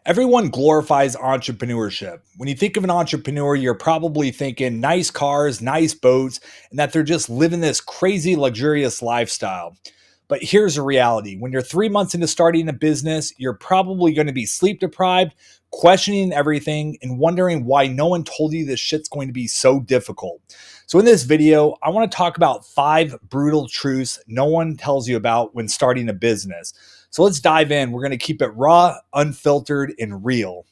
Everyone glorifies entrepreneurship. When you think of an entrepreneur, you're probably thinking nice cars, nice boats, and that they're just living this crazy, luxurious lifestyle. But here's the reality: when you're 3 months into starting a business, you're probably going to be sleep deprived, questioning everything, and wondering why no one told you this shit's going to be so difficult. So, in this video, I want to talk about 5 brutal truths no one tells you about when starting a business. So let's dive in. We're going to keep it raw, unfiltered, and real.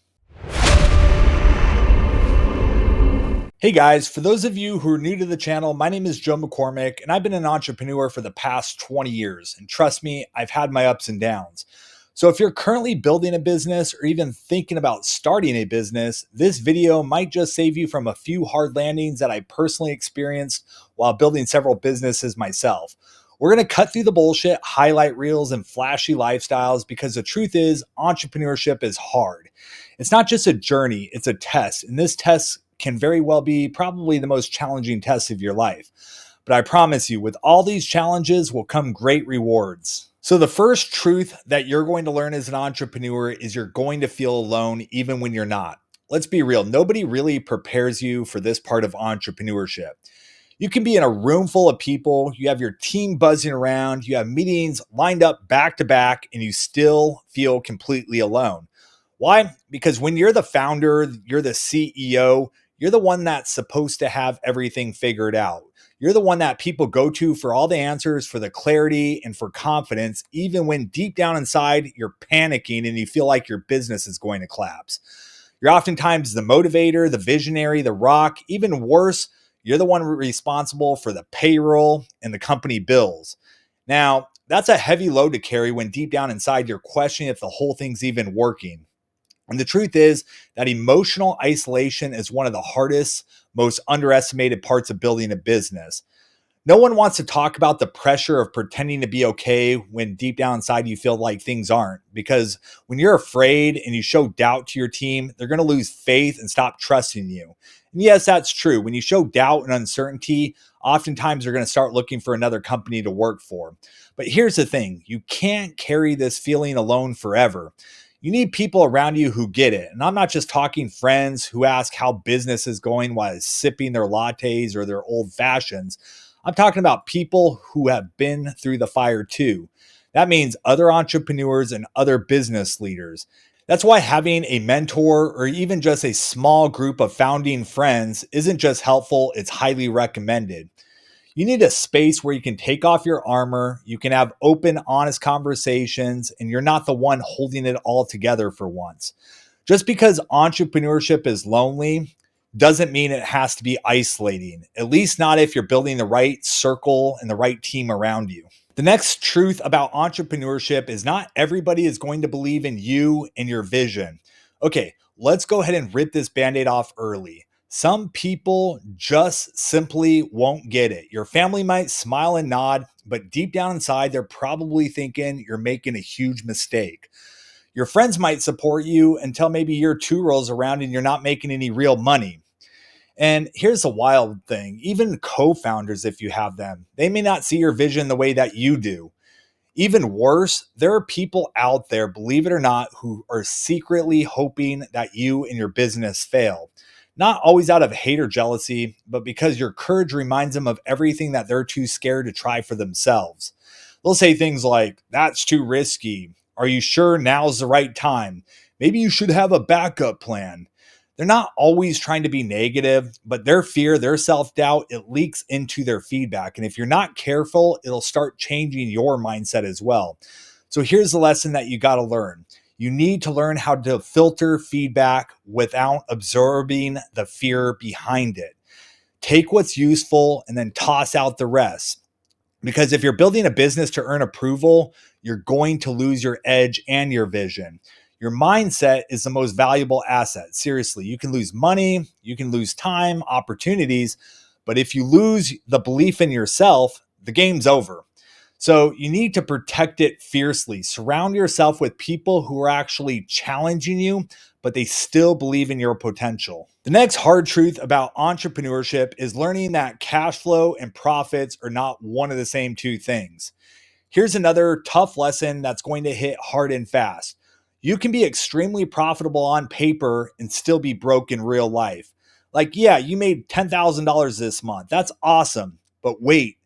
Hey guys, for those of you who are new to the channel, my name is Joe McCormick, and I've been an entrepreneur for the past 20 years. And trust me, I've had my ups and downs. So if you're currently building a business or even thinking about starting a business, this video might just save you from a few hard landings that I personally experienced while building several businesses myself. We're going to cut through the bullshit, highlight reels, and flashy lifestyles because the truth is, entrepreneurship is hard. It's not just a journey, it's a test. And this test can very well be probably the most challenging test of your life. But I promise you, with all these challenges will come great rewards. So, the first truth that you're going to learn as an entrepreneur is you're going to feel alone even when you're not. Let's be real, nobody really prepares you for this part of entrepreneurship. You can be in a room full of people, you have your team buzzing around, you have meetings lined up back to back, and you still feel completely alone. Why? Because when you're the founder, you're the CEO, you're the one that's supposed to have everything figured out. You're the one that people go to for all the answers, for the clarity, and for confidence, even when deep down inside you're panicking and you feel like your business is going to collapse. You're oftentimes the motivator, the visionary, the rock. Even worse, you're the one responsible for the payroll and the company bills. Now, that's a heavy load to carry when deep down inside you're questioning if the whole thing's even working. And the truth is that emotional isolation is one of the hardest, most underestimated parts of building a business. No one wants to talk about the pressure of pretending to be okay when deep down inside you feel like things aren't. Because when you're afraid and you show doubt to your team, they're going to lose faith and stop trusting you. And yes, that's true. When you show doubt and uncertainty, oftentimes they're going to start looking for another company to work for. But here's the thing: you can't carry this feeling alone forever. You need people around you who get it. And I'm not just talking friends who ask how business is going while sipping their lattes or their old fashions. I'm talking about people who have been through the fire too. That means other entrepreneurs and other business leaders. That's why having a mentor or even just a small group of founding friends isn't just helpful, it's highly recommended. You need a space where you can take off your armor, you can have open, honest conversations, and you're not the one holding it all together for once. Just because entrepreneurship is lonely doesn't mean it has to be isolating, at least not if you're building the right circle and the right team around you. The next truth about entrepreneurship is not everybody is going to believe in you and your vision. Okay, let's go ahead and rip this band-aid off early. Some people just simply won't get it. Your family might smile and nod, but deep down inside, they're probably thinking you're making a huge mistake. Your friends might support you until maybe year 2 rolls around and you're not making any real money. And here's a wild thing: even co founders, if you have them, they may not see your vision the way that you do. Even worse, there are people out there, believe it or not, who are secretly hoping that you and your business fail. Not always out of hate or jealousy, but because your courage reminds them of everything that they're too scared to try for themselves. They'll say things like, "That's too risky. Are you sure now's the right time? Maybe you should have a backup plan." They're not always trying to be negative, but their fear, their self doubt, it leaks into their feedback. And if you're not careful, it'll start changing your mindset as well. So here's the lesson that you got to learn: you need to learn how to filter feedback without absorbing the fear behind it. Take what's useful and then toss out the rest. Because if you're building a business to earn approval, you're going to lose your edge and your vision. Your mindset is the most valuable asset. Seriously, you can lose money, you can lose time, opportunities, but if you lose the belief in yourself, the game's over. So you need to protect it fiercely. Surround yourself with people who are actually challenging you, but they still believe in your potential. The next hard truth about entrepreneurship is learning that cash flow and profits are not one of the same two things. Here's another tough lesson that's going to hit hard and fast. You can be extremely profitable on paper and still be broke in real life. Like, yeah, you made $10,000 this month. That's awesome. But wait,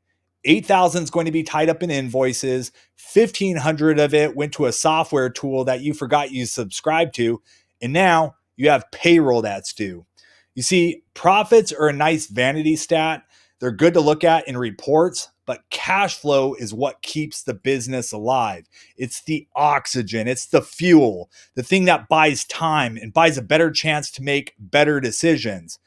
8,000 is going to be tied up in invoices. 1,500 of it went to a software tool that you forgot you subscribed to. And now you have payroll that's due. You see, profits are a nice vanity stat. They're good to look at in reports, but cash flow is what keeps the business alive. It's the oxygen, it's the fuel, the thing that buys time and buys a better chance to make better decisions.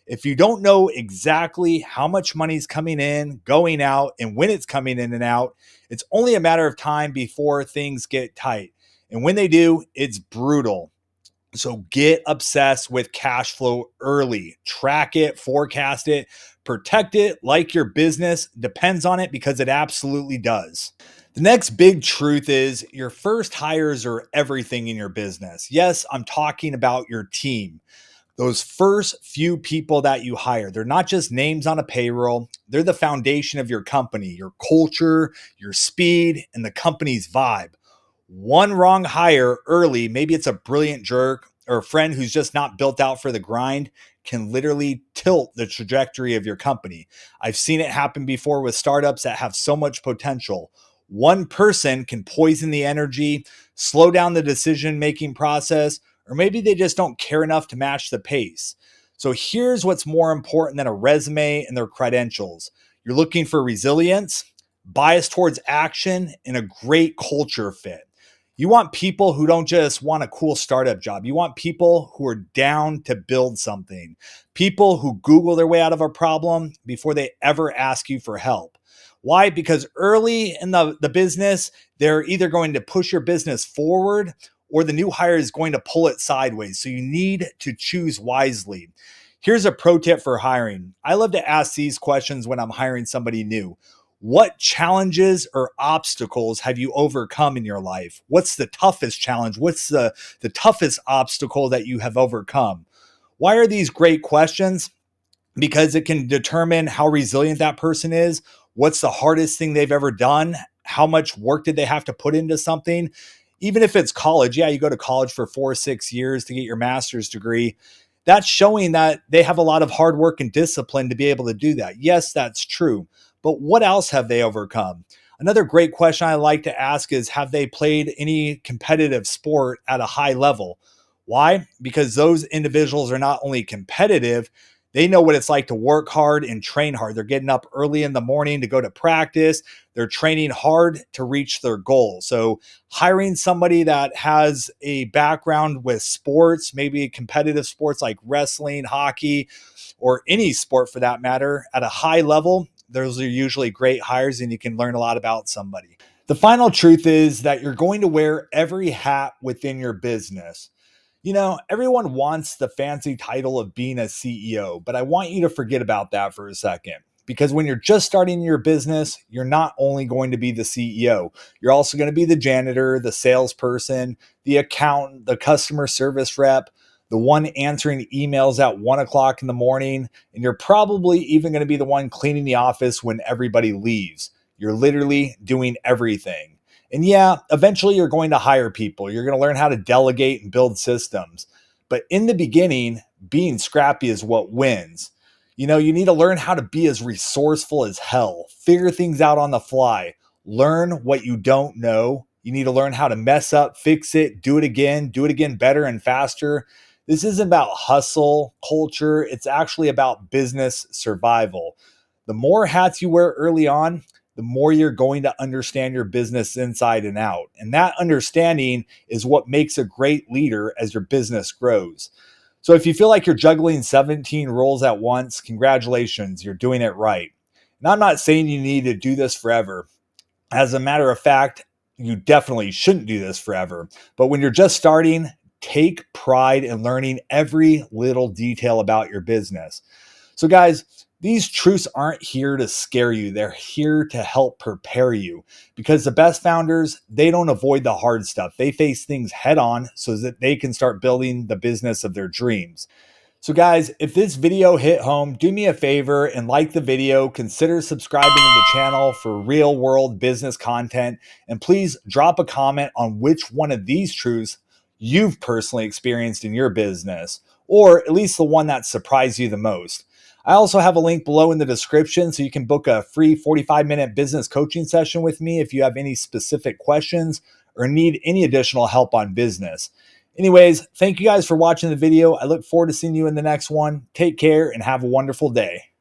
If you don't know exactly how much money's coming in, going out, and when it's coming in and out, it's only a matter of time before things get tight. And when they do, it's brutal. So get obsessed with cash flow early. Track it, forecast it, protect it like your business depends on it, because it absolutely does. The next big truth is your first hires are everything in your business. Yes, I'm talking about your team. Those first few people that you hire, they're not just names on a payroll. They're the foundation of your company, your culture, your speed, and the company's vibe. One wrong hire early, maybe it's a brilliant jerk or a friend who's just not built out for the grind, can literally tilt the trajectory of your company. I've seen it happen before with startups that have so much potential. One person can poison the energy, slow down the decision making process, or maybe they just don't care enough to match the pace. So here's what's more important than a resume and their credentials. You're looking for resilience, bias towards action, and a great culture fit. You want people who don't just want a cool startup job. You want people who are down to build something, people who Google their way out of a problem before they ever ask you for help. Why? Because early in the business, they're either going to push your business forward or the new hire is going to pull it sideways. So you need to choose wisely. Here's a pro tip for hiring. I love to ask these questions when I'm hiring somebody new. What challenges or obstacles have you overcome in your life? What's the toughest challenge? What's the toughest obstacle that you have overcome? Why are these great questions? Because it can determine how resilient that person is. What's the hardest thing they've ever done? How much work did they have to put into something? Even if it's college, yeah, you go to college for 4 or 6 years to get your master's degree. That's showing that they have a lot of hard work and discipline to be able to do that. Yes, that's true. But what else have they overcome? Another great question I like to ask is, have they played any competitive sport at a high level? Why? Because those individuals are not only competitive, they know what it's like to work hard and train hard. They're getting up early in the morning to go to practice. They're training hard to reach their goal. So hiring somebody that has a background with sports, maybe competitive sports like wrestling, hockey, or any sport for that matter, at a high level, those are usually great hires and you can learn a lot about somebody. The final truth is that you're going to wear every hat within your business. You know, everyone wants the fancy title of being a CEO, but I want you to forget about that for a second. Because when you're just starting your business, you're not only going to be the CEO, you're also going to be the janitor, the salesperson, the accountant, the customer service rep, the one answering emails at 1 o'clock in the morning. And you're probably even going to be the one cleaning the office when everybody leaves. You're literally doing everything. And yeah, eventually you're going to hire people. You're going to learn how to delegate and build systems. But in the beginning, being scrappy is what wins. You know, you need to learn how to be as resourceful as hell, figure things out on the fly, learn what you don't know. You need to learn how to mess up, fix it, do it again better and faster. This isn't about hustle culture. It's actually about business survival. The more hats you wear early on, the more you're going to understand your business inside and out. And that understanding is what makes a great leader as your business grows. So if you feel like you're juggling 17 roles at once, congratulations, you're doing it right. And I'm not saying you need to do this forever. As a matter of fact, you definitely shouldn't do this forever. But when you're just starting, take pride in learning every little detail about your business. So, guys, these truths aren't here to scare you. They're here to help prepare you, because the best founders, they don't avoid the hard stuff. They face things head on so that they can start building the business of their dreams. So guys, if this video hit home, do me a favor and like the video, consider subscribing to the channel for real world business content, and please drop a comment on which one of these truths you've personally experienced in your business, or at least the one that surprised you the most. I also have a link below in the description so you can book a free 45-minute business coaching session with me if you have any specific questions or need any additional help on business. Anyways, thank you guys for watching the video. I look forward to seeing you in the next one. Take care and have a wonderful day.